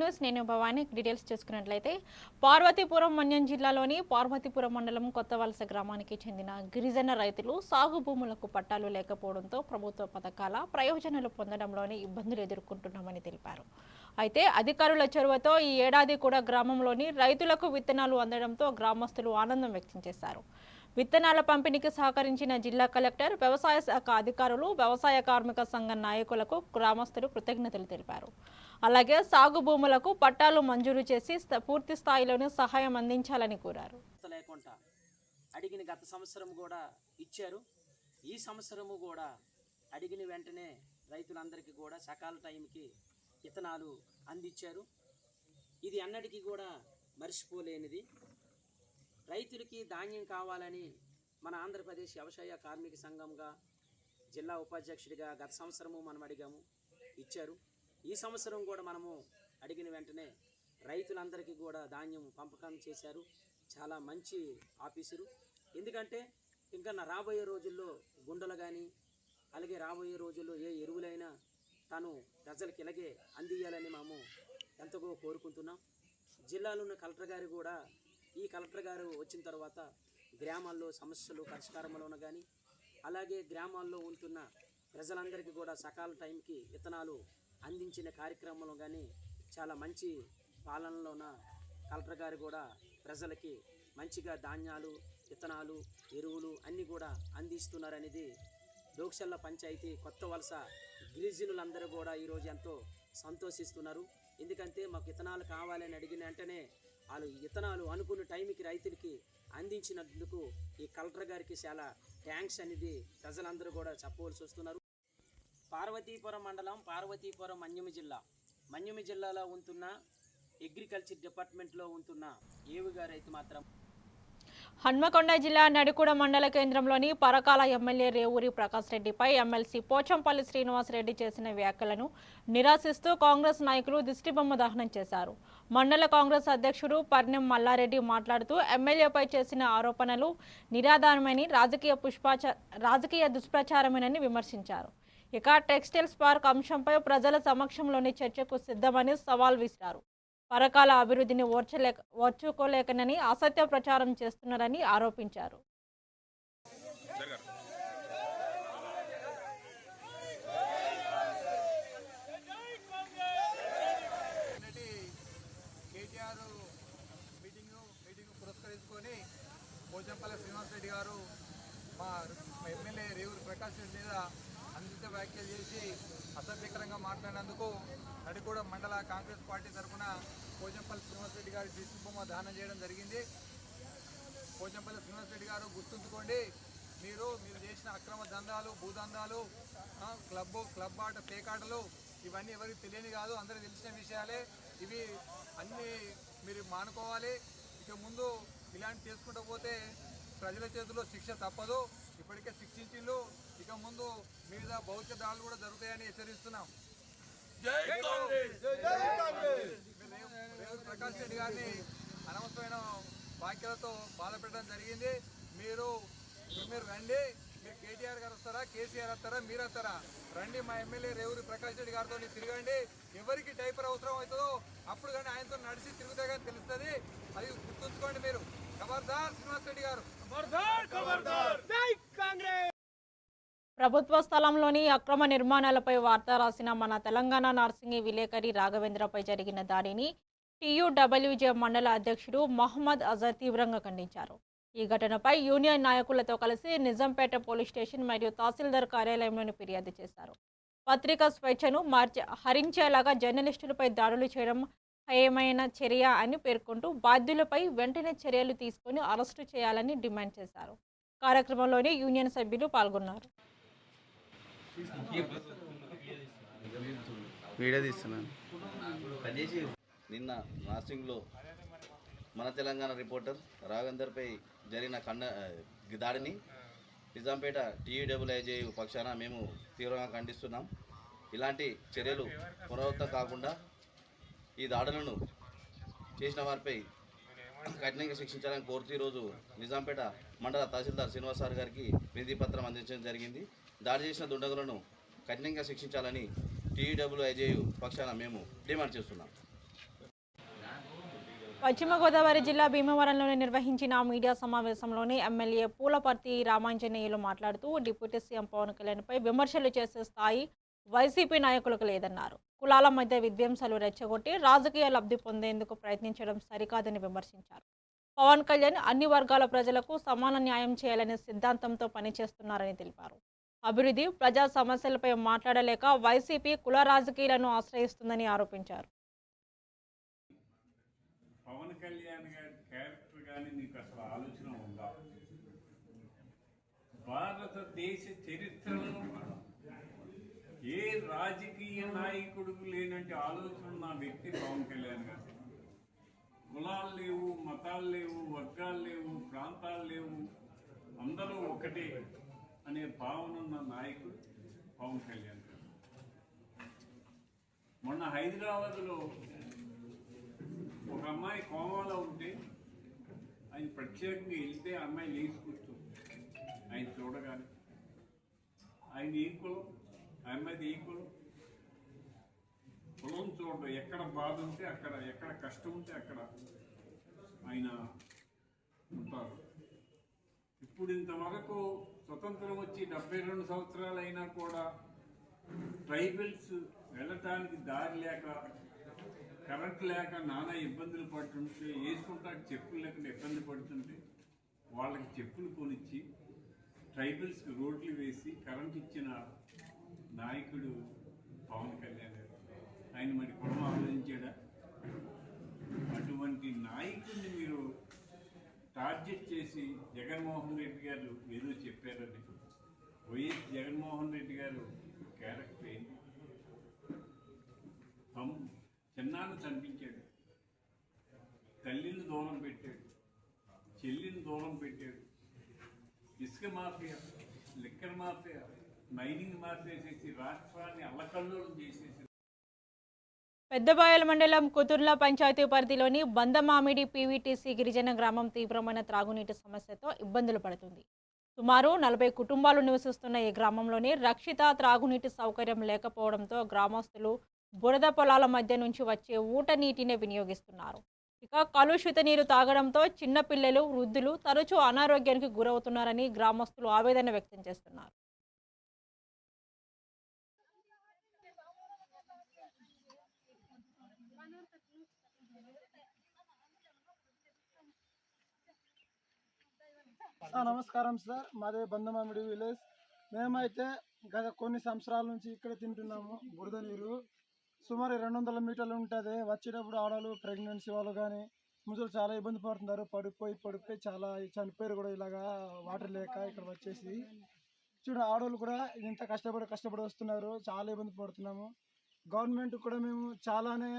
News నేను Bhavani. Details చూసుకున్నట్లయితే పార్వతీపురం మన్యం జిల్లాలోని పార్వతీపురం మండలం కొత్తవలస గ్రామానికి చెందిన గిరిజన రైతులు సాగు భూములకు పట్టాలు లేకపోవడంతో ప్రభుత్వ పథకాల ప్రయోజనాలు పొందడంలోని ఇబ్బందులు ఎదుర్కొంటున్నామని తెలిపారు. అయితే అధికారుల చొరవతో ఈ ఏడాది కూడా గ్రామంలోని రైతులకు విత్తనాలు అందడంతో గ్రామస్తులు ఆనందం వ్యక్తం చేశారు. విత్తనాల పంపిణీకి సహకరించిన జిల్లా కలెక్టర్, వ్యవసాయ శాఖ అధికారులు, వ్యవసాయ కార్మిక సంఘ నాయకులకు గ్రామస్తులు కృతజ్ఞతలు తెలిపారు. అలాగే సాగు భూములకు పట్టాలు మంజూరు చేసి పూర్తి స్థాయిలోనే సహాయం అందించాలని కోరారు. అడిగిన గత సంవత్సరం కూడా ఇచ్చారు. ఈ సంవత్సరము కూడా అడిగిన వెంటనే రైతులందరికీ కూడా సకాల టైంకి విత్తనాలు అందించారు. ఇది అన్నటికీ కూడా మర్చిపోలేనిది. రైతులకి ధాన్యం కావాలని మన ఆంధ్రప్రదేశ్ వ్యవసాయ కార్మిక సంఘంగా జిల్లా ఉపాధ్యక్షుడిగా గత సంవత్సరము మనం అడిగాము, ఇచ్చారు. ఈ సంవత్సరం కూడా మనము అడిగిన వెంటనే రైతులందరికీ కూడా ధాన్యం పంపకం చేశారు. చాలా మంచి ఆఫీసరు. ఎందుకంటే ఇంకా రాబోయే రోజుల్లో గుండెలు కానీ అలాగే రాబోయే రోజుల్లో ఏ ఎరువులైనా తను ప్రజలకు ఇలాగే అందియాలని మేము ఎంతగా కోరుకుంటున్నాం. జిల్లాలో ఉన్న కలెక్టర్ గారు కూడా ఈ కలెక్టర్ గారు వచ్చిన తర్వాత గ్రామాల్లో సమస్యలు పరిష్కారంలోనూ కానీ అలాగే గ్రామాల్లో ఉంటున్న ప్రజలందరికీ కూడా సకాల టైంకి విత్తనాలు అందించిన కార్యక్రమంలో కానీ చాలా మంచి పాలనలోన కలెక్టర్ గారు కూడా ప్రజలకి మంచిగా ధాన్యాలు, విత్తనాలు, ఎరువులు అన్నీ కూడా అందిస్తున్నారనేది డోక్సల్ల పంచాయతీ కొత్త వలస గిరిజనులందరూ కూడా ఈరోజు ఎంతో సంతోషిస్తున్నారు. ఎందుకంటే మాకు విత్తనాలు కావాలని అడిగిన వెంటనే వాళ్ళు విత్తనాలు అనుకున్న టైంకి రైతులకి అందించినందుకు ఈ కలెక్టర్ గారికి చాలా థ్యాంక్స్ అనేది ప్రజలందరూ కూడా చెప్పవలసి వస్తున్నారు. పార్వతీపురం మండలం, పార్వతీపురం మన్యం జిల్లాలో ఉంటున్న అగ్రికల్చర్ డిపార్ట్మెంట్లో ఉంటున్న ఏవి గారు అయితే మాత్రం హన్మకొండ జిల్లా నడికూడ మండల కేంద్రంలోని పరకాల ఎమ్మెల్యే రేవూరి ప్రకాష్ రెడ్డిపై ఎమ్మెల్సీ పోచంపల్లి శ్రీనివాసరెడ్డి చేసిన వ్యాఖ్యలను నిరాశిస్తూ కాంగ్రెస్ నాయకులు దిష్టిబొమ్మ దహనం చేశారు. మండల కాంగ్రెస్ అధ్యక్షుడు పర్నెం మల్లారెడ్డి మాట్లాడుతూ ఎమ్మెల్యేపై చేసిన ఆరోపణలు నిరాధారమని, రాజకీయ దుష్ప్రచారమేనని విమర్శించారు. ఇక టెక్స్టైల్స్ పార్క్ అంశంపై ప్రజల సమక్షంలోని చర్చకు సిద్ధమని సవాల్ విసిరారు. పరకాల అభివృద్ధిని ఓర్చుకోలేకనని అసత్య ప్రచారం చేస్తున్నారని ఆరోపించారు. పురస్కరించుకొని పోచంపల్లి శ్రీనివాసరెడ్డి గారు మా ఎమ్మెల్యే రేవూరి ప్రకాష్ రెడ్డి మీద అనుచిత వ్యాఖ్యలు చేసి అసభ్యకరంగా మాట్లాడినందుకు నడికూడ మండల కాంగ్రెస్ పార్టీ తరఫున పోచంపల్లి శ్రీనివాసరెడ్డి గారి దిష్టిబొమ్మ దానం చేయడం జరిగింది. పోచంపల్లి శ్రీనివాసరెడ్డి గారు గుర్తుంచుకోండి, మీరు చేసిన అక్రమ దందాలు, భూదందాలు, క్లబ్ ఆట, పేకాటలు ఇవన్నీ ఎవరికి తెలియని కాదు, అందరికీ తెలిసిన విషయాలే. ఇవి అన్నీ మీరు మానుకోవాలి. ఇక ముందు ఇలాంటి చేసుకుంటూ పోతే ప్రజల చేతిలో శిక్ష తప్పదు. ఇప్పటికే శిక్షించిళ్ళు, ఇక ముందు మీద భౌతిక దాడులు కూడా జరుగుతాయని హెచ్చరిస్తున్నాం. రేవూరి ప్రకాష్ రెడ్డి గారిని అనవసరమైన వ్యాఖ్యలతో బాధపెట్టడం జరిగింది. మీరు రండి, మీరు కేటీఆర్ గారు వస్తారా, కేసీఆర్ వస్తారా, మీరు వస్తారా, రండి మా ఎమ్మెల్యే రేవూరి ప్రకాష్ రెడ్డి గారితో తిరగండి. ఎవరికి డైపర్ అవసరం అవుతుందో అప్పుడు కానీ ఆయనతో నడిచి తిరుగుతే కానీ తెలుస్తుంది. అది గుర్తుంచుకోండి. మీరు ఖబర్దార్ శ్రీనివాస్ రెడ్డి గారు. ప్రభుత్వ స్థలంలోని అక్రమ నిర్మాణాలపై వార్త రాసిన మన తెలంగాణ నార్సింగి విలేకరి రాఘవేంద్రపై జరిగిన దాడిని TUWJ మండల అధ్యక్షుడు మహమ్మద్ అజర్ తీవ్రంగా ఖండించారు. ఈ ఘటనపై యూనియన్ నాయకులతో కలిసి నిజాంపేట పోలీస్ స్టేషన్ మరియు తహసీల్దార్ కార్యాలయంలోని ఫిర్యాదు చేశారు. పత్రికా స్వేచ్ఛను హరించేలాగా జర్నలిస్టులపై దాడులు చేయడం హేయమైన చర్య అని పేర్కొంటూ బాధ్యులపై వెంటనే చర్యలు తీసుకుని అరెస్టు చేయాలని డిమాండ్ చేశారు. కార్యక్రమంలోని యూనియన్ సభ్యులు పాల్గొన్నారు. నిన్న నార్సింగ్లో మన తెలంగాణ రిపోర్టర్ రాఘవేందర్పై జరిగిన దాడిని నిజాంపేట TUWJ పక్షాన మేము తీవ్రంగా ఖండిస్తున్నాం. ఇలాంటి చర్యలు పునరావృతం కాకుండా ఈ దాడులను చేసిన వారిపై కఠినంగా శిక్షించాలని కోరుతూ ఈరోజు నిజాంపేట మండల తహసీల్దార్ శ్రీనివాస్ సార్ గారికి వినతి పత్రం అందించడం జరిగింది. దాడి చేసిన దుండగులను కఠినంగా శిక్షించాలని TUWJ పక్షాన మేము డిమాండ్ చేస్తున్నాం. పశ్చిమ గోదావరి జిల్లా భీమవరంలోని నిర్వహించిన మీడియా సమావేశంలోని ఎమ్మెల్యే పూలపర్తి రామాంజనేయులు మాట్లాడుతూ డిప్యూటీ సీఎం పవన్ కళ్యాణ్పై విమర్శలు చేసే స్థాయి వైసీపీ నాయకులకు లేదన్నారు. కులాల మధ్య విధ్వంసాలు రెచ్చగొట్టి రాజకీయ లబ్ధి పొందేందుకు ప్రయత్నించడం సరికాదని విమర్శించారు. పవన్ కళ్యాణ్ అన్ని వర్గాల ప్రజలకు సమాన న్యాయం చేయాలనే సిద్ధాంతంతో పనిచేస్తున్నారని తెలిపారు. అభివృద్ధి, ప్రజా సమస్యలపై మాట్లాడలేక వైసీపీ కుల రాజకీయాలను ఆశ్రయిస్తుందని ఆరోపించారు. పవన్ కళ్యాణ్ గారి క్యారెక్టర్ కానీ నీకు అసలు ఆలోచన ఉందా? భారతదేశ చరిత్రలో ఏ రాజకీయ నాయకుడికి లేనంటే ఆలోచన ఉన్న వ్యక్తి పవన్ కళ్యాణ్ గారు. కులాలు లేవు, మతాలు లేవు, వర్గాలు లేవు, ప్రాంతాలు లేవు, అందరూ ఒకటే అనే భావన ఉన్న నాయకుడు పవన్ కళ్యాణ్ గారు. మొన్న హైదరాబాద్లో ఒక అమ్మాయి కోమాలో ఉంటే ఆయన ప్రత్యేకంగా వెళ్తే ఆ అమ్మాయి లేచి కూర్చుంది. ఆయన చూడగానే ఆయన ఏ కులం, ఆ అమ్మాయిది ఏ కులం, కులం చూడడం, ఎక్కడ బాధ ఉంటే అక్కడ, ఎక్కడ కష్టం ఉంటే అక్కడ ఆయన ఉంటారు. ఇప్పుడు ఇంతవరకు స్వతంత్రం వచ్చి 72 సంవత్సరాలు అయినా కూడా ట్రైబల్స్ వెళ్ళటానికి దారి లేక, కరెంట్ లేక నానా ఇబ్బందులు పడుతుంటే, వేసుకుంటానికి చెప్పులు లేకుండా ఇబ్బంది పడుతుంటే వాళ్ళకి చెప్పులు కొనిచ్చి ట్రైబల్స్కి రోడ్లు వేసి కరెంట్ ఇచ్చిన నాయకుడు పవన్ కళ్యాణ్ గారు. ఆయన మరి కులం ఆలోచించాడా? అటువంటి నాయకుడిని మీరు టార్గెట్ చేసి జగన్మోహన్ రెడ్డి గారు ఏదో చెప్పారని, వైఎస్ జగన్మోహన్ రెడ్డి గారు క్యారెక్టర్ ఏంటి? చిన్నాన్ని చంపించాడు, తల్లిని దూరం పెట్టాడు, చెల్లిని దూరం పెట్టాడు, ఇసుక mafia, liquor mafia, mining mafia చేసి రాష్ట్రాన్ని అల్లకల్లోలం చేసేసి. పెద్దబాయల మండలం కుతుర్ల పంచాయతీ పరిధిలోని బందమామిడి పీవీటీసీ గిరిజన గ్రామం తీవ్రమైన త్రాగునీటి సమస్యతో ఇబ్బందులు పడుతుంది. సుమారు 40 కుటుంబాలు నివసిస్తున్న ఈ గ్రామంలోని రక్షిత త్రాగునీటి సౌకర్యం లేకపోవడంతో గ్రామస్తులు బురద పొలాల మధ్య నుంచి వచ్చే ఊట నీటినే వినియోగిస్తున్నారు. ఇక కలుషిత నీరు తాగడంతో చిన్నపిల్లలు, వృద్ధులు తరచూ అనారోగ్యానికి గురవుతున్నారని గ్రామస్తులు ఆవేదన వ్యక్తం చేస్తున్నారు. నమస్కారం సార్, మాదే బందమామిడి విలేజ్. మేమైతే గత కొన్ని సంవత్సరాల నుంచి ఇక్కడ తింటున్నాము బురద నీరు. సుమారు 200 మీటర్లు ఉంటుంది. వచ్చేటప్పుడు ఆడవాళ్ళు, ప్రెగ్నెన్సీ వాళ్ళు కానీ ముసలు చాలా ఇబ్బంది పడుతున్నారు. పడిపోయి చాలా చనిపోయారు కూడా ఇలాగా వాటర్ లేక. ఇక్కడ వచ్చేసి చూడ ఆడవాళ్ళు కూడా ఇంత కష్టపడి వస్తున్నారు. చాలా ఇబ్బంది పడుతున్నాము. గవర్నమెంట్ కూడా మేము చాలానే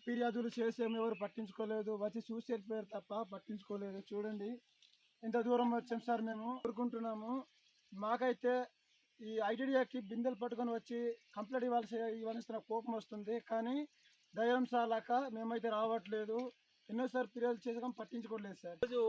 ఫిర్యాదులు చేసాము, ఎవరు పట్టించుకోలేదు. వచ్చి చూసి వెళ్ళిపోయారు తప్ప పట్టించుకోలేదు. చూడండి ఇంత దూరం వచ్చాం సార్. మేము కోరుకుంటున్నాము, మాకైతే ఈ ఐటీడీఆకి బిందెలు పట్టుకొని వచ్చి కంప్లైంట్ ఇవ్వాల్సిన కోపం వస్తుంది. కానీ ధైర్యం సాలక మేమైతే రావట్లేదు. ఎన్నోసారి ఫిర్యాదు చేసాం, పట్టించుకోవట్లేదు సార్. రోజు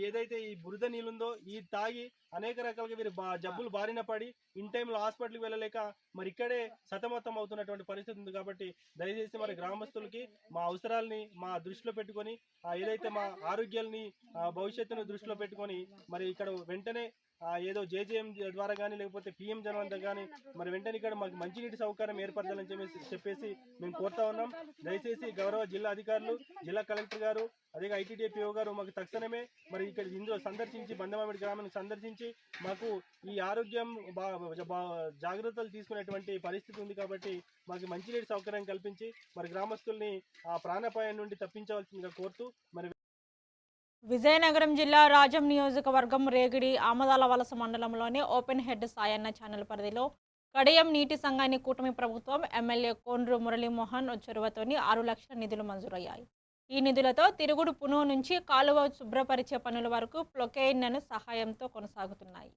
ఏదైతే ఈ బురద నీళ్ళుందో ఈ తాగి అనేక రకాలుగా వీరు జబ్బులు బారిన పడి ఇన్ టైంలో హాస్పిటల్కి వెళ్ళలేక మరి ఇక్కడే సతమతం అవుతున్నటువంటి పరిస్థితి ఉంది. కాబట్టి దయచేసి మరి గ్రామస్తులకి మా అవసరాలని మా దృష్టిలో పెట్టుకొని, ఏదైతే మా ఆరోగ్యాలని భవిష్యత్తును దృష్టిలో పెట్టుకొని మరి ఇక్కడ వెంటనే ఏదో జేజేఎం ద్వారా కానీ లేకపోతే పిఎం జనవంత కానీ మరి వెంటనే ఇక్కడ మాకు మంచినీటి సౌకర్యం ఏర్పడాలని చెప్పేసి మేము కోరుతా ఉన్నాం. దయచేసి గౌరవ జిల్లా అధికారులు, జిల్లా కలెక్టర్ గారు, అదే ఐటీడీఏ గారు మాకు తక్షణమే మరి ఇక్కడ ఇందులో సందర్శించి బందమామిడి గ్రామాన్ని సందర్శించి మాకు ఈ ఆరోగ్యం జాగ్రత్తలు తీసుకునేటువంటి పరిస్థితి ఉంది. కాబట్టి మాకు మంచినీటి సౌకర్యం కల్పించి మరి గ్రామస్తుల్ని ఆ ప్రాణాపాయం నుండి తప్పించవలసిందిగా కోరుతూ మరి విజయనగరం జిల్లా రాజం నియోజకవర్గం రేగిడి ఆమదాల వలస మండలంలోని ఓపెన్ హెడ్ సాయన్న ఛానల్ పరిధిలో కడియం నీటి సంఘాన్ని కూటమి ప్రభుత్వం ఎమ్మెల్యే కోండ్రు మురళీమోహన్ చొరవతోని 6 లక్షల నిధులు మంజూరయ్యాయి. ఈ నిధులతో తిరుగుడు పునో నుంచి కాలువ శుభ్రపరిచే పనుల వరకు ప్లొకెయిన్ సహాయంతో కొనసాగుతున్నాయి.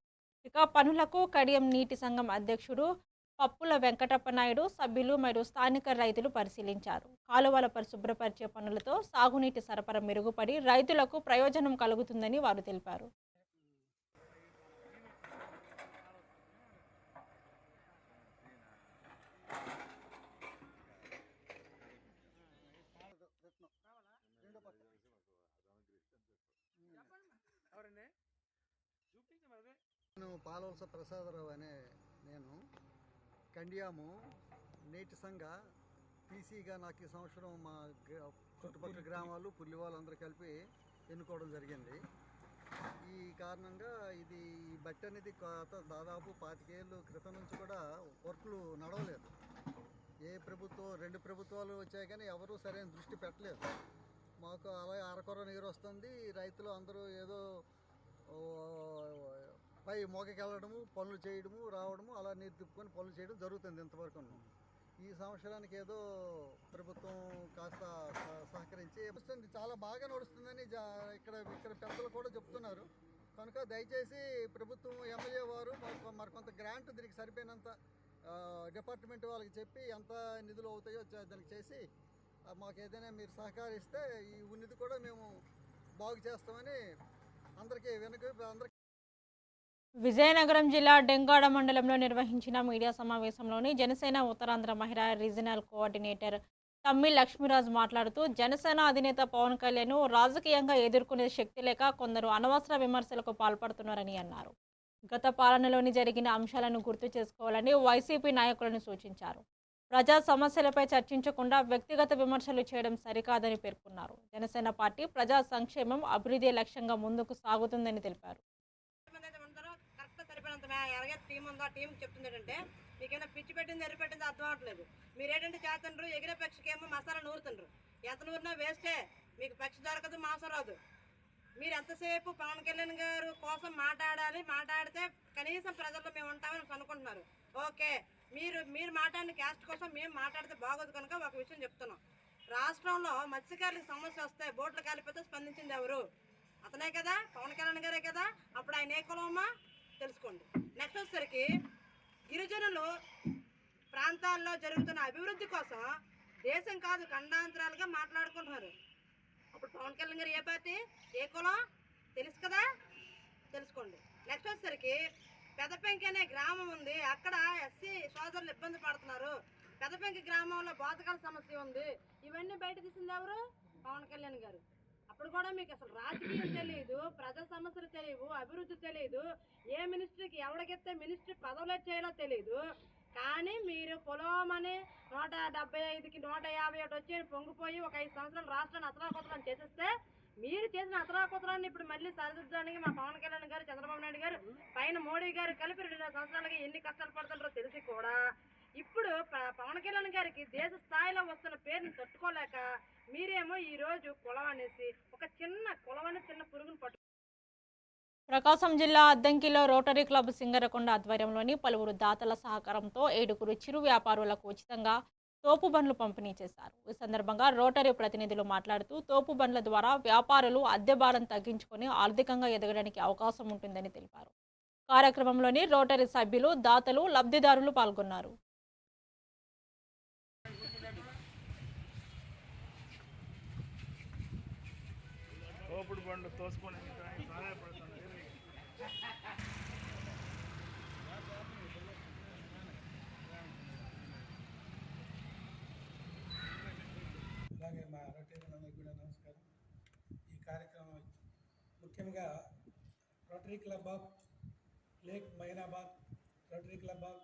ఇక పనులకు కడియం నీటి సంఘం అధ్యక్షుడు పప్పుల వెంకటప్ప నాయుడు, సభ్యులు మరియు స్థానిక రైతులు పరిశీలించారు. కాలువల పరిశుభ్రపరిచే పనులతో సాగునీటి సరఫరా మెరుగుపడి రైతులకు ప్రయోజనం కలుగుతుందని వారు తెలిపారు. నేను పాలవలస ప్రసాదరావు అనే నేను కండియాము నేటి సంఘ టీసీగా నాకు ఈ సంవత్సరం మా చుట్టుపక్కల గ్రామాలు పుల్లివాళ్ళు అందరూ కలిపి ఎన్నుకోవడం జరిగింది. ఈ కారణంగా ఇది ఈ బట్టి అనేది దాదాపు 25 ఏళ్ళ క్రితం నుంచి కూడా వర్క్లు నడవలేదు. రెండు ప్రభుత్వాలు వచ్చాయి కానీ ఎవరూ సరైన దృష్టి పెట్టలేదు. మాకు అలాగే అరకొర నీరు వస్తుంది, రైతులు అందరూ ఏదో పై మోకకి వెళ్ళడము, పనులు చేయడము, రావడము, అలా నీరు తిప్పుకొని పనులు చేయడం జరుగుతుంది ఇంతవరకు. ఈ సంవత్సరానికి ఏదో ప్రభుత్వం కాస్త సహకరించి వస్తుంది, చాలా బాగా నడుస్తుందని ఇక్కడ పెద్దలు కూడా చెప్తున్నారు. కనుక దయచేసి ప్రభుత్వం ఎమ్మెల్యే వారు మరికొంత గ్రాంట్ దీనికి సరిపోయినంత డిపార్ట్మెంట్ వాళ్ళకి చెప్పి ఎంత నిధులు అవుతాయో దానికి చేసి మాకు ఏదైనా మీరు సహకరిస్తే ఈ ఉన్నది కూడా మేము బాగు చేస్తామని అందరికీ విజయనగరం జిల్లా డెంగాడ మండలంలో నిర్వహించిన మీడియా సమావేశంలోని జనసేన ఉత్తరాంధ్ర మహిళా రీజనల్ కోఆర్డినేటర్ తమ్మి లక్ష్మీరాజు మాట్లాడుతూ జనసేన అధినేత పవన్ కళ్యాణ్ రాజకీయంగా ఎదుర్కొనే శక్తి లేక కొందరు అనవసర విమర్శలకు పాల్పడుతున్నారని అన్నారు. గత పాలనలోని జరిగిన అంశాలను గుర్తు చేసుకోవాలని వైసీపీ నాయకులను సూచించారు. ప్రజా సమస్యలపై చర్చించకుండా వ్యక్తిగత విమర్శలు చేయడం సరికాదని పేర్కొన్నారు. జనసేన పార్టీ ప్రజా సంక్షేమం, అభివృద్ధి లక్ష్యంగా ముందుకు సాగుతుందని తెలిపారు. టీం ఉందా టీం చెప్తుంది ఏంటంటే మీకేమైనా పిచ్చి పెట్టింది ఎరిపెట్టింది అర్థం అవట్లేదు. మీరేంటంటే చేస్తుండ్రు, ఎగిరే పక్షికేమో మసాలా నూరుతుండ్రు. ఎంత నూరినా వేస్టే, మీకు పక్షి దొరకదు, మాంసం రాదు. మీరు ఎంతసేపు పవన్ కళ్యాణ్ గారు కోసం మాట్లాడాలి, మాట్లాడితే కనీసం ప్రజల్లో మేము ఉంటామని అనుకుంటున్నారు. ఓకే, మీరు మాట్లాడిన క్యాస్ట్ కోసం మేము మాట్లాడితే బాగోదు. కనుక ఒక విషయం చెప్తున్నాం. రాష్ట్రంలో మత్స్యకారులకు సమస్య వస్తే బోట్లు కాలిపోతే స్పందించింది ఎవరు? అతనే కదా, పవన్ కళ్యాణ్ గారే కదా. అప్పుడు ఆయన ఏ కులమా తెలుసుకోండి. నెక్స్ట్ వచ్చేసరికి గిరిజనులు ప్రాంతాల్లో జరుగుతున్న అభివృద్ధి కోసం దేశం కాదు ఖండాంతరాలుగా మాట్లాడుకుంటున్నారు. అప్పుడు పవన్ కళ్యాణ్ గారు ఏ పార్టీ, ఏ కులం తెలుసు కదా, తెలుసుకోండి. నెక్స్ట్ వచ్చేసరికి పెదపెంకి అనే గ్రామం ఉంది, అక్కడ ఎస్సీ సోదరులు ఇబ్బంది పడుతున్నారు. పెదపెంకి గ్రామంలో బాతకాల సమస్య ఉంది. ఇవన్నీ బయట తీసింది ఎవరు? పవన్ కళ్యాణ్ గారు. అప్పుడు కూడా మీకు అసలు రాజకీయం తెలియదు, ప్రజా సమస్యలు తెలియదు, అభివృద్ధి తెలియదు, ఏ మినిస్ట్రీకి ఎవరికెత్తే మినిస్ట్రీ పదవులు చేయాలో తెలియదు. కానీ మీరు పొలమని 175కి 151 వచ్చి పొంగిపోయి ఒక 5 సంవత్సరాలు రాష్ట్రాన్ని అతలాకుతలం చేసేస్తే, మీరు చేసిన అతలాకుతలాన్ని ఇప్పుడు మళ్ళీ సరిదిద్దడానికి మా పవన్ కళ్యాణ్ గారు, చంద్రబాబు నాయుడు గారు, పైన మోడీ గారు కలిపి 2 సంవత్సరాలకి ఎన్ని కష్టాలు పడుతుంటారో తెలిసి కూడా ఇప్పుడు పవన్ కళ్యాణ్ గారికి దేశ స్థాయిలో వస్తున్న పేరుని తట్టుకోలేక మీరేమో ఈరోజు కులం అనేసి ఒక చిన్న పురుగును పట్టు. ప్రకాశం జిల్లా అద్దంకిలో రోటరీ క్లబ్ సింగరకొండ ఆధ్వర్యంలోని పలువురు దాతల సహకారంతో 7 చిరు వ్యాపారులకు ఉచితంగా తోపు బండ్లు పంపిణీ చేశారు. ఈ సందర్భంగా రోటరీ ప్రతినిధులు మాట్లాడుతూ తోపు బండ్ల ద్వారా వ్యాపారులు అద్దె భారం తగ్గించుకొని ఆర్థికంగా ఎదగడానికి అవకాశం ఉంటుందని తెలిపారు. కార్యక్రమంలోని రోటరీ సభ్యులు, దాతలు, లబ్ధిదారులు పాల్గొన్నారు. తోపుడు బండ్లు తోసుకొని సహాయపడుతుంది. అలాగే మా రోటరీలందరికీ కూడా నమస్కారం. ఈ కార్యక్రమం ముఖ్యంగా rotary club of lake Moinabad, rotary club of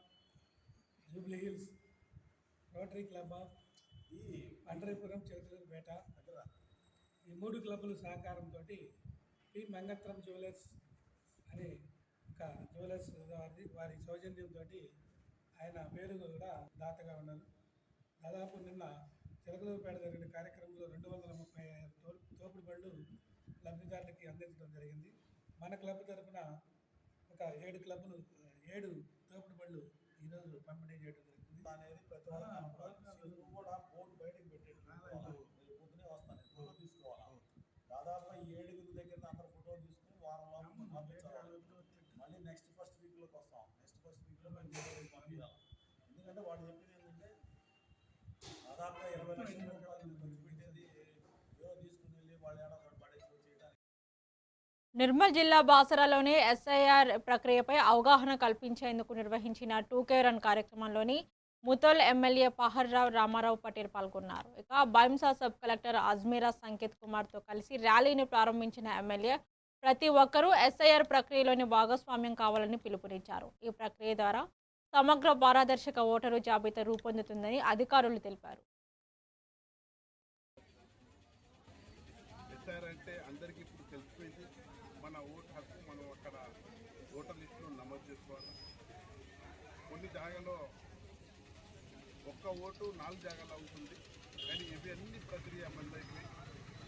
Jubilee hills, rotary club of Pandharpur Chilakaluripet, ఈ 3 క్లబ్బుల సహకారంతో పి మంగత్రం జ్యువెలర్స్ అనే ఒక జ్యువెలర్స్ వారి సౌజన్యంతో ఆయన పేరు కూడా దాతగా ఉన్నారు. దాదాపు నిన్న చిలకలూరుపేట జరిగిన కార్యక్రమంలో 235 తోపుడు బళ్ళు లబ్ధిదారులకి అందించడం జరిగింది. మన క్లబ్ తరఫున ఒక 7 తోపుడు బళ్ళు ఈరోజు పంపిణీ చేయడం జరిగింది. అనేది ప్రతి కూడా బోర్డు బయటకు పెట్టాడు. పొద్దునే వస్తాను, ఫోటో తీసుకోవాలి. దాదాపు ఈ 7 దగ్గర అందరూ ఫోటో తీసుకుని వారంలో పంపించాలి. మళ్ళీ నెక్స్ట్ ఫస్ట్ వీక్లోకి వస్తాం. నెక్స్ట్ ఫస్ట్ వీక్లో మేము పంపించాలి. ఎందుకంటే వాళ్ళు చెప్పింది ఏంటంటే దాదాపుగా 20 లక్షల రూపాయలు ఖర్చు పెట్టేది ఏదో తీసుకుని వెళ్ళి వాళ్ళు ఏడాది పడేసి చేయడానికి. నిర్మల్ జిల్లా బాసరాలోని ఎస్ఐఆర్ ప్రక్రియపై అవగాహన కల్పించేందుకు నిర్వహించిన 2K రన్ కార్యక్రమంలోని ముతోల్ ఎమ్మెల్యే పహర్రావు రామారావు పటేల్ పాల్గొన్నారు. ఇక బైంసా సబ్ కలెక్టర్ అజ్మీరా సంకేత్ కుమార్తో కలిసి ర్యాలీని ప్రారంభించిన ఎమ్మెల్యే ప్రతి ఒక్కరూ ఎస్ఐఆర్ ప్రక్రియలోని భాగస్వామ్యం కావాలని పిలుపునిచ్చారు. ఈ ప్రక్రియ ద్వారా సమగ్ర పారదర్శక ఓటరు జాబితా రూపొందుతుందని అధికారులు తెలిపారు. ఎస్ఆర్ అంటే అందరికీ ఇప్పుడు తెలిసిపోయింది. మన ఓటు హక్కు మనం అక్కడ ఓటర్ లిస్టులో నమోదు చేసుకోవాలి. కొన్ని జాగాలో ఒక్క ఓటు 4 జాగాలో ఉంటుంది, కానీ ఇవి అన్ని ప్రక్రియ మందైపోయి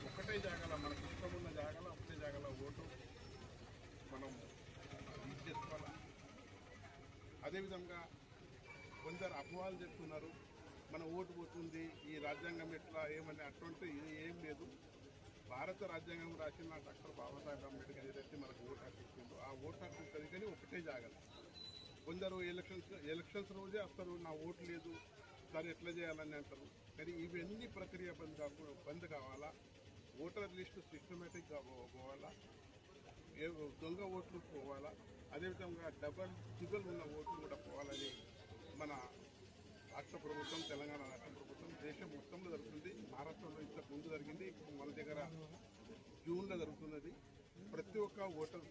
ఒకటే జాగాలో మనకు ఇష్టం ఉన్న జాగాలో ఒకటే జాగాలో ఓటు మనం యూజ్ చేసుకోవాలి. అదేవిధంగా కొందరు అపవాలు చెప్తున్నారు, మన ఓటు పోతుంది, ఈ రాజ్యాంగం ఎట్లా ఏమని. అటువంటి ఏం లేదు. భారత రాజ్యాంగం రాసిన డాక్టర్ బాబాసాహెబ్ అంబేద్కర్ ఏదైతే మనకు ఓటు హక్కు ఇచ్చిందో ఆ ఓటు హక్కు ఉంటుంది, కానీ ఒకటే జాగాలో. కొందరు ఎలక్షన్స్ రోజే వస్తారు, నా ఓటు లేదు దాన్ని ఎట్లా చేయాలని అంటారు. కానీ ఇవన్నీ ప్రక్రియ బంద్ కావాలా. ఓటర్ లిస్టు సిస్టమేటిక్గా పోవాలా, దొంగ ఓట్లు పోవాలా. అదేవిధంగా ట్రిపుల్ ఉన్న ఓట్లు కూడా పోవాలని మన రాష్ట్ర ప్రభుత్వం, తెలంగాణ రాష్ట్ర ప్రభుత్వం దేశం మొత్తంలో జరుగుతుంది. మహారాష్ట్రలో ఇంతకు ముందు జరిగింది, ఇప్పుడు మన దగ్గర జూన్లో జరుగుతున్నది. ప్రతి ఒక్క ఓటర్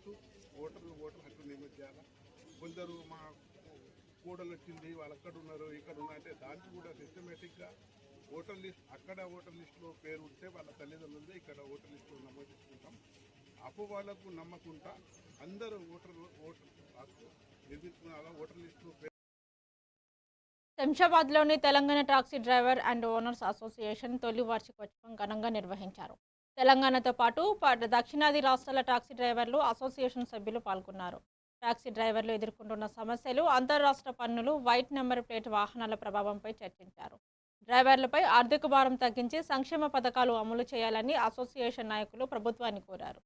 హక్కు నియమించాలి చేయాలి. కొందరు మా కోడలు వచ్చింది, వాళ్ళు అక్కడ ఉన్నారు ఇక్కడ ఉన్నారు అంటే దానికి కూడా సిస్టమేటిక్గా ఓటర్ లిస్ట్, అక్కడ ఓటర్ లిస్టులో పేరు ఉంటే వాళ్ళ తల్లిదండ్రులు ఇక్కడ ఓటర్ లిస్టులో నమోదు చేసుకుంటాం. అపవాళ్లకు నమ్మకుండా అందరూ ఓటర్ హక్కు నిర్మించుకున్న ఓటర్ లిస్టులో. శంషాబాద్లోని Telangana taxi driver and owners association తొలి వార్షికోత్సవం ఘనంగా నిర్వహించారు. తెలంగాణతో పాటు దక్షిణాది రాష్ట్రాల టాక్సీ డ్రైవర్లు అసోసియేషన్ సభ్యులు పాల్గొన్నారు. టాక్సీ డ్రైవర్లు ఎదుర్కొంటున్న సమస్యలు, అంతర్రాష్ట్ర పన్నులు, వైట్ నెంబర్ ప్లేట్ వాహనాల ప్రభావంపై చర్చించారు. డ్రైవర్లపై ఆర్థిక భారం తగ్గించి సంక్షేమ పథకాలు అమలు చేయాలని అసోసియేషన్ నాయకులు ప్రభుత్వాన్ని కోరారు.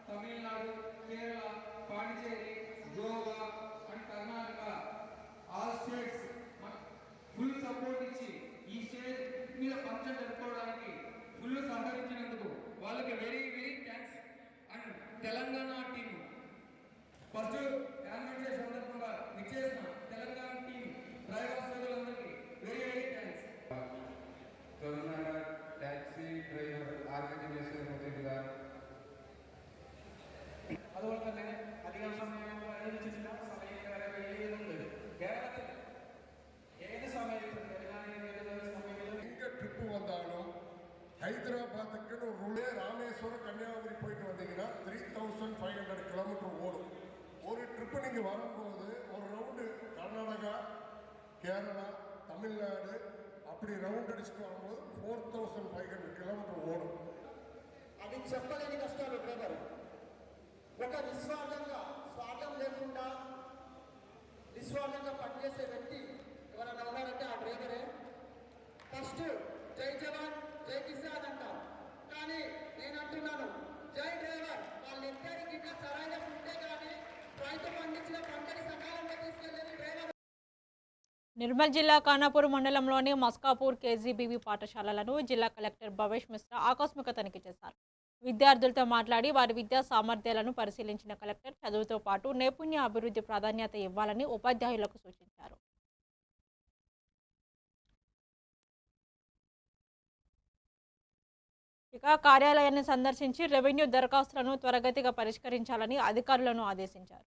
Tamil Nadu, Kerala, Pondicherry, Goa and Karnataka all states full support ఇచ్చి ఈ స్టేట్ మీద ఫంక్షన్ జరుపుకోవడానికి ఫుల్ సహకరించినందుకు వాళ్ళకి very very thanks. And Telangana team first annual day సందర్భంగా విచ్చేసిన తెలంగాణ టీం డ్రైవర్ సోదరులందరికీ very very thanks. Telangana taxi driver organisation వదిలిగా അതുപോലെ തന്നെ അധികം സമയം അനുവദിച്ചിട്ടില്ല. സമയം കേരളത്തിൽ ഏത് സമയത്തും எங்கே ட்ரிப்பு வந்தாலும் ஹைதராபாத்துக்கு ரூலே ராமேஸ்வரம் கன்னியாகுமரி போயிட்டு வந்தீங்கன்னா 3500 கிலோமீட்டர் ஓடும். ஒரு ட்ரிப்பு நீங்கள் வரும்போது ஒரு ரவுண்டு கர்நாடகா, கேரளா, தமிழ்நாடு அப்படி ரவுண்ட் அடிச்சுட்டு வரும்போது 4500 கிலோமீட்டர் ఓடும். అది చెప్పలేని కష్టాలు డ్రైవర్. ఒక స్వార్థం లేకుండా నిస్వార్థంగా పనిచేసే వ్యక్తి ఎవరైనా ఉన్నారంటే ఆ డ్రైవరే. ఫస్ట్ జై జవాన్ జై కిసాన్ అంటాం, కానీ నేను అంటున్నాను జై డ్రైవర్. వాళ్ళిద్దరికి ఇంకా సరైన ఫుడ్డే కానీ రైతు పండించిన పంటని సకాలంలో తీసుకెళ్ళేది డ్రైవర్. నిర్మల్ జిల్లా ఖానాపూర్ మండలంలోని మస్కాపూర్ కేజీబీవీ పాఠశాలలను జిల్లా కలెక్టర్ భవేష్ మిశ్రా ఆకస్మిక తనిఖీ చేశారు. విద్యార్థులతో మాట్లాడి వారి విద్యా సామర్థ్యాలను పరిశీలించిన కలెక్టర్ చదువుతో పాటు నైపుణ్య అభివృద్ధి ప్రాధాన్యత ఇవ్వాలని ఉపాధ్యాయులకు సూచించారు. ఇక కార్యాలయాన్ని సందర్శించి రెవెన్యూ దరఖాస్తులను త్వరగతిగా పరిష్కరించాలని అధికారులను ఆదేశించారు.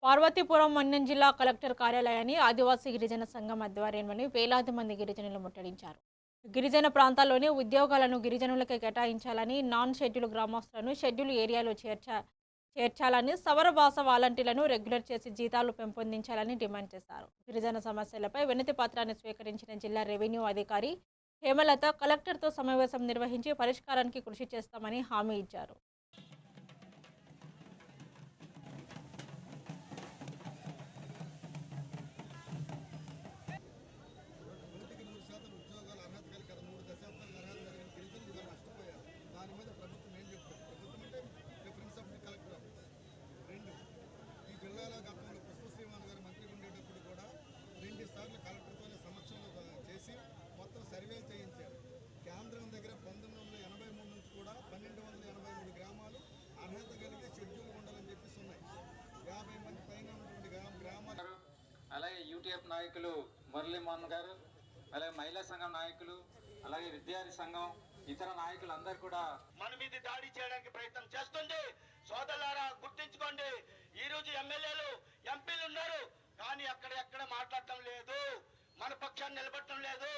పార్వతీపురం మన్యం జిల్లా కలెక్టర్ కార్యాలయాన్ని ఆదివాసీ గిరిజన సంఘం ఆధ్వర్యంలోని వేలాది మంది గిరిజనులు ముట్టడించారు. గిరిజన ప్రాంతాల్లోని ఉద్యోగాలను గిరిజనులకే కేటాయించాలని, నాన్ షెడ్యూల్ గ్రామస్తులను షెడ్యూల్ ఏరియాలో చేర్చాలని, సవర భాష వాలంటీర్లను రెగ్యులర్ చేసి జీతాలు పెంపొందించాలని డిమాండ్ చేశారు. గిరిజన సమస్యలపై వినతి పత్రాన్ని స్వీకరించిన జిల్లా రెవెన్యూ అధికారి హేమలత కలెక్టర్తో సమావేశం నిర్వహించి పరిష్కారానికి కృషి చేస్తామని హామీ ఇచ్చారు. సర్వేలు చేయించారు. కేంద్రం దగ్గర 1983 నుంచి కూడా 1283 గ్రామాలు అర్హత కలిగి షెడ్యూల్ ఉండాలని చెప్పేసి ఉన్నాయి. 50 మంది పైన ఉన్నటువంటి గ్రామాలు. అలాగే యూటీఎఫ్ నాయకులు మురళీమోహన్ గారు, అలాగే మహిళా సంఘం నాయకులు, అలాగే విద్యార్థి సంఘం, ఇతర నాయకులు అందరూ కూడా మన మీద దాడి చేయడానికి ప్రయత్నం చేస్తుంది. సోదరులారా గుర్తించుకోండి, ఈ రోజు ఎమ్మెల్యేలు ఎంపీలు ఉన్నారు, కానీ ఎక్కడ మాట్లాడటం లేదు, మన పక్షాన్ని నిలబడటం లేదు.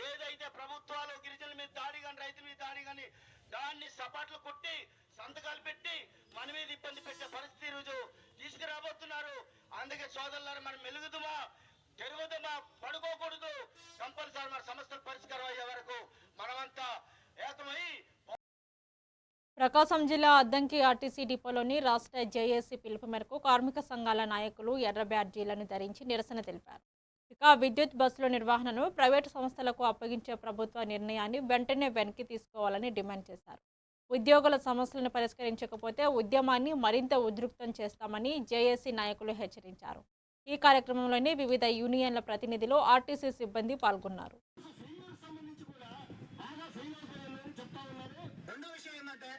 ఏదైతే ప్రభుత్వాలు గిరిజనుల మీద దాడి కానీ రైతుల మీద దాడి కానీ దాన్ని సపాట్లు కొట్టి సంతకాలు పెట్టి మన మీద ఇబ్బంది పెట్టే పరిస్థితి రోజు తీసుకురాబోతున్నారు. అందుకే సోదరులారా మనం మెలుగుదుమా, తిరుగుదుమా, పడుకోకూడదు. కంపల్సరీ మన సమస్యల పరిష్కారం అయ్యే వరకు మనమంతా ఏకమై. ప్రకాశం జిల్లా అద్దంకి ఆర్టీసీ డిపోలోని రాష్ట్ర జేఏసీ పిలుపు మేరకు కార్మిక సంఘాల నాయకులు ఎర్ర బ్యాడ్జీలను ధరించి నిరసన తెలిపారు. ఇక విద్యుత్ బస్సుల నిర్వహణను ప్రైవేటు సంస్థలకు అప్పగించే ప్రభుత్వ నిర్ణయాన్ని వెంటనే వెనక్కి తీసుకోవాలని డిమాండ్ చేశారు. ఉద్యోగుల సమస్యలను పరిష్కరించకపోతే ఉద్యమాన్ని మరింత ఉధృతం చేస్తామని జేఏసీ నాయకులు హెచ్చరించారు. ఈ కార్యక్రమంలోని వివిధ యూనియన్ల ప్రతినిధులు, ఆర్టీసీ సిబ్బంది పాల్గొన్నారు. రెండో విషయం ఏంటంటే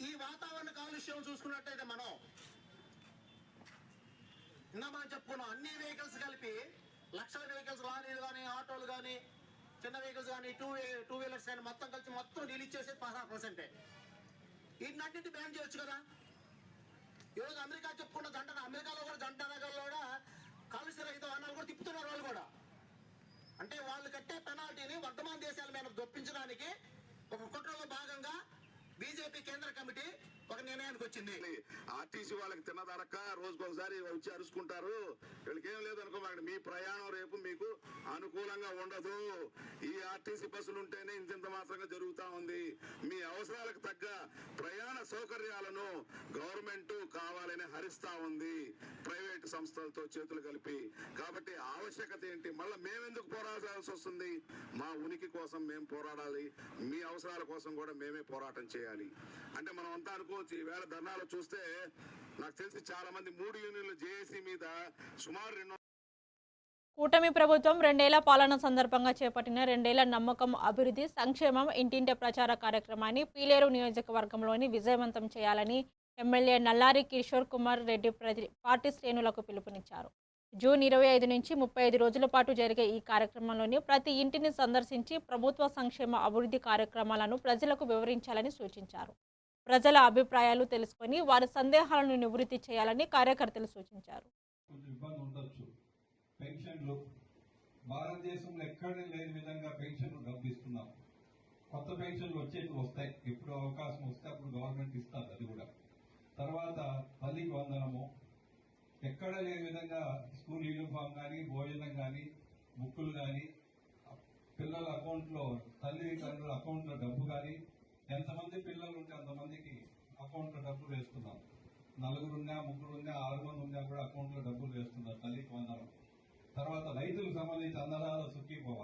ఈ వాతావరణ కాలుష్యం చూసుకున్నట్టయితే మనం చెప్పుకున్నాం, అన్ని వెహికల్స్ కలిపి లక్షల వెహికల్స్, లారీలు కానీ, ఆటోలు కానీ, చిన్న వెహికల్స్ కానీ, టూ వీలర్స్ కానీ మొత్తం కలిసి మొత్తం రిలీజ్ చేసేది 16%. వీటినన్నింటి బ్యాన్ చేయొచ్చు కదా. ఈరోజు అమెరికా చెప్పుకున్న అమెరికాలో కూడా జంట నగర్లో కూడా కాలుష్య రహిత వాహనాలు కూడా తిప్పుతున్నారు వాళ్ళు కూడా. అంటే వాళ్ళు కట్టే పెనాల్టీని వర్ధమాన దేశాల మీద దొప్పించడానికి ఒక కుట్రలో భాగంగా బీజేపీ కేంద్ర కమిటీ ఒక నిర్ణయానికి వచ్చింది. ఆర్టీసీ వాళ్ళకి తిన్నదరక్క రోజుకొకసారి వచ్చి అరుచుకుంటారు. వీళ్ళకి ఏం లేదనుకో, మీ ప్రయాణం రేపు మీకు అనుకూలంగా ఉండదు. ఈ ఆర్టీసీ బస్సులు ఉంటేనే ఇంత మాత్రంగా జరుగుతూ ఉంది. మీ అవసరాలకు తగ్గ ప్రయాణ సౌకర్యాలను గవర్నమెంట్ కావాలని హరిస్తా ఉంది ప్రైవేట్ సంస్థలతో చేతులు కలిపి. కాబట్టి ఆవశ్యకత ఏంటి? మళ్ళీ మేమెందుకు పోరాడాల్సి వస్తుంది? మా ఉనికి కోసం మేము పోరాడాలి, మీ అవసరాల కోసం కూడా మేమే పోరాటం చేయాలి. అంటే మనం అంతా అనుకోవచ్చు. ఈవేళ ధర్నాలు చూస్తే నాకు తెలిసి చాలా మంది 3 యూనియన్లు జేఏసీ మీద సుమారు 2. కూటమి ప్రభుత్వం 2 ఏళ్ల పాలన సందర్భంగా చేపట్టిన 2 ఏళ్ల నమ్మకం, అభివృద్ధి, సంక్షేమం ఇంటింటి ప్రచార కార్యక్రమాన్ని పీలేరు నియోజకవర్గంలోని విజయవంతం చేయాలని ఎమ్మెల్యే నల్లారి కిషోర్ కుమార్ రెడ్డి పార్టీ శ్రేణులకు పిలుపునిచ్చారు. జూన్ 25 నుంచి 35 రోజుల పాటు జరిగే ఈ కార్యక్రమంలోని ప్రతి ఇంటిని సందర్శించి ప్రభుత్వ సంక్షేమ అభివృద్ధి కార్యక్రమాలను ప్రజలకు వివరించాలని సూచించారు. ప్రజల అభిప్రాయాలు తెలుసుకొని వారి సందేహాలను నివృత్తి చేయాలని కార్యకర్తలు సూచించారు. కొంచెం ఇబ్బంది ఉండొచ్చు. పెన్షన్లు భారతదేశంలో ఎక్కడ లేని విధంగా పెన్షన్లు డబ్బు ఇస్తున్నాం. కొత్త పెన్షన్లు వస్తాయి. ఎప్పుడు అవకాశం వస్తే అప్పుడు గవర్నమెంట్ ఇస్తారు. అది కూడా తర్వాత తల్లికి వందనము, ఎక్కడ లేని విధంగా స్కూల్ యూనిఫామ్ కానీ, భోజనం కానీ, బుక్కులు కానీ, పిల్లల అకౌంట్లో, తల్లిదండ్రుల అకౌంట్లో డబ్బు కానీ, ఎంతమంది పిల్లలు ఉంటే అంతమందికి అకౌంట్లో డబ్బులు వేస్తున్నాం. 4 ఉన్నా, 3 ఉన్నా, 6 మంది ఉన్నా కూడా అకౌంట్లో డబ్బులు వేస్తున్నారు. తల్లికి వందనం. తర్వాత రైతులకు సంబంధించి అన్నదాత సుఖీభవ,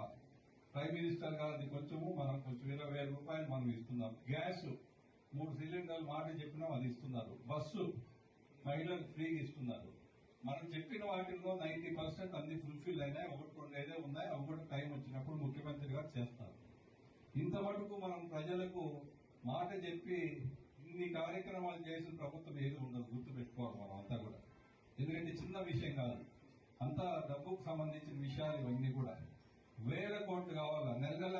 ప్రైమ్ మినిస్టర్ గారిది కొంచెము, మనం కొంచెం 20,000 రూపాయలు మనం ఇస్తున్నాం. గ్యాస్ 3 సిలిండర్లు మాట చెప్పినాం, అది ఇస్తున్నారు. బస్సు మహిళలకు ఫ్రీగా ఇస్తున్నారు. మనం చెప్పిన వాటిల్లో 90% అన్ని ఫుల్ఫిల్ అయినాయి. 1-2 ఏదో ఉన్నాయి, అవి కూడా టైం వచ్చినప్పుడు ముఖ్యమంత్రి గారు చేస్తారు. ఇంత మటుకు మనం ప్రజలకు మాట చెప్పి ఇన్ని కార్యక్రమాలు చేసిన ప్రభుత్వం ఏది ఉండదు. గుర్తుపెట్టుకోవాలి మనం అంతా కూడా. ఎందుకంటే చిన్న విషయం కాదు, అంతా డబ్బుకు సంబంధించిన విషయాలు ఇవన్నీ కూడా. వేల కోట్లు కావాలా నెల నెల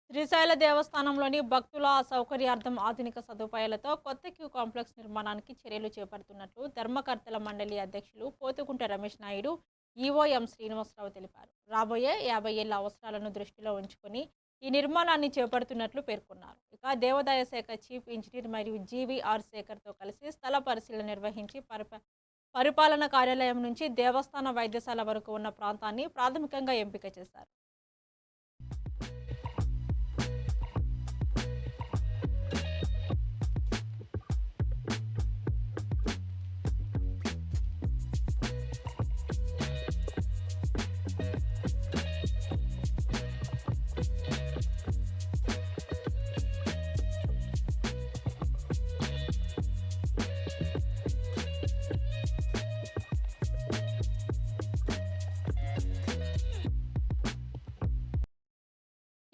శ్రీశైల దేవస్థానంలోని భక్తుల సౌకర్యార్థం ఆధునిక సదుపాయాలతో కొత్త క్యూ కాంప్లెక్స్ నిర్మాణానికి చర్యలు చేపడుతున్నట్లు ధర్మకర్తల మండలి అధ్యక్షులు పోతుకుంట రమేష్ నాయుడు ఈఓఎం శ్రీనివాసరావు తెలిపారు. రాబోయే 50 ఏళ్ల అవసరాలను దృష్టిలో ఉంచుకొని ఈ నిర్మాణాన్ని చేపడుతున్నట్లు పేర్కొన్నారు. ఇక దేవాదాయ శాఖ చీఫ్ ఇంజనీర్ మరియు జీవీఆర్ శేఖర్తో కలిసి స్థల పరిశీలన నిర్వహించి పరిపాలన కార్యాలయం నుంచి దేవస్థాన వైద్యశాల వరకు ఉన్న ప్రాంతాన్ని ప్రాథమికంగా ఎంపిక చేశారు.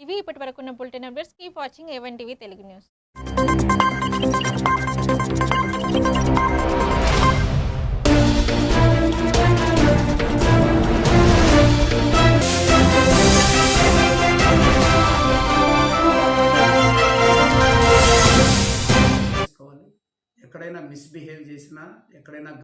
ఇవి ఇప్పటి వరకు ఉన్న bulletin updates. Keep watching A1 TV Telugu news. ఎక్కడైనా మిస్బిహేవ్ చేసినా, ఎక్కడైనా